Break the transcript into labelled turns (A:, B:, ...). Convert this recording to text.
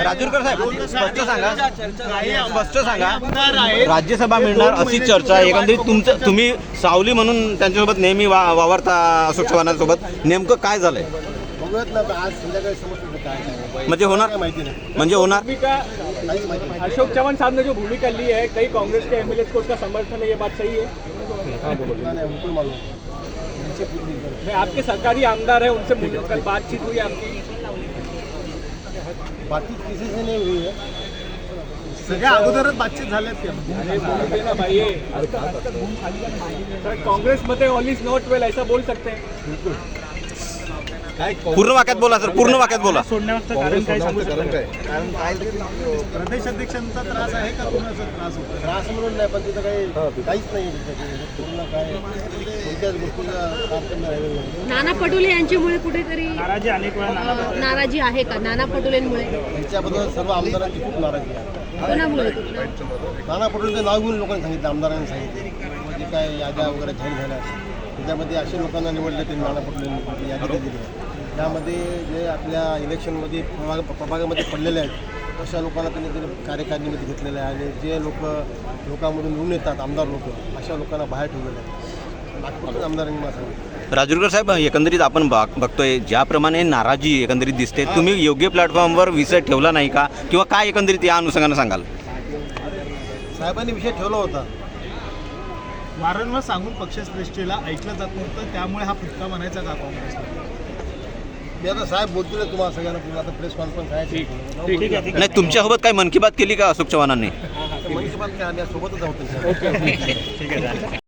A: राजूरकर साहेब स्पष्ट सांगा राज्यसभा मिळणार अशी चर्चा एकंदरीत तुम्ही सावली म्हणून त्यांच्यासोबत नेहमी वावरता अशोक चव्हाणांसोबत नेमकं काय झालंय
B: आज संध्याकाळी समजतं काय
A: म्हणजे होणार
B: माहिती नाही
A: म्हणजे होणार
C: अशोक चव्हाण साहब ने जो भूमिका ली है कई कांग्रेस के एमएलए को उसका समर्थन है, ये बात सही है? मैं आपके सरकारी आमदार है, उनसे कल बातचीत हुई आपकी?
B: बातचीत किसी से नहीं हुई है, सगळ्या अगोदरच बातचीत झाल्यात
C: ना भाई सर, कांग्रेस मध्ये ऑल इज नॉट वेल ऐसा बोल सकते हैं?
A: पूर्ण वाक्यात बोला सर, पूर्ण वाक्यात बोला.
C: सोडण्याचं कारण काय सांगू शकता?
B: प्रदेश अध्यक्षांचा त्रास आहे का कोणाचा त्रास होतो? त्रास म्हणून नाही, पण तिथं काहीच नाही पूर्ण काय कोणत्याच गोष्टीला तारतम्य राहिलेलं नाही.
D: नाना पटोले यांच्यामुळे कुठेतरी
C: नाराजी अनेक वेळा
D: नाराजी आहे का नाना पटोलेंमुळे?
B: त्यांच्याबद्दल सर्व आमदारांची खूप नाराजी आहे.
D: कोणामुळे?
B: नाना पटोलेंचं नाव घेऊन लोकांनी सांगितलं, आमदारांनी सांगितले, म्हणजे काय याद्या वगैरे जाहीर झाल्या त्याच्यामध्ये असे लोकांना निवडले ते नाना पटोलेंनी यादी दिली आहे. त्यामध्ये जे आपल्या इलेक्शनमध्ये प्रभागामध्ये पडलेले आहेत अशा लोकांना त्यांनी कार्यकारिणीमध्ये घेतलेलं आहे आणि जे लोकांमधून निवडून येतात आमदार लोक अशा लोकांना बाहेर ठेवलेलं आहे. नागपूरच्या आमदारांनी मला सांगितलं.
A: राजूरकर साहेब एकंदरीत आपण बघतोय ज्याप्रमाणे नाराजी एकंदरीत दिसते, तुम्ही योग्य प्लॅटफॉर्मवर विषय ठेवला नाही का किंवा काय एकंदरीत या अनुषंगाने सांगाल?
B: साहेबांनी विषय ठेवला होता,
E: वारंवार सांगून पक्षश्रेष्ठीला ऐकलं जात नव्हतं, त्यामुळे हा फुटका म्हणायचा का काँग्रेसला?
B: मी आता साहेब बोलतोय तुम्हाला सगळ्यांना, आता प्रेस कॉन्फरन्स आहे.
A: नाही, तुमच्यासोबत काय मन की बात केली का अशोक चव्हाणांनी?
B: मन की बात काय, आम्ही सोबतच आहोत.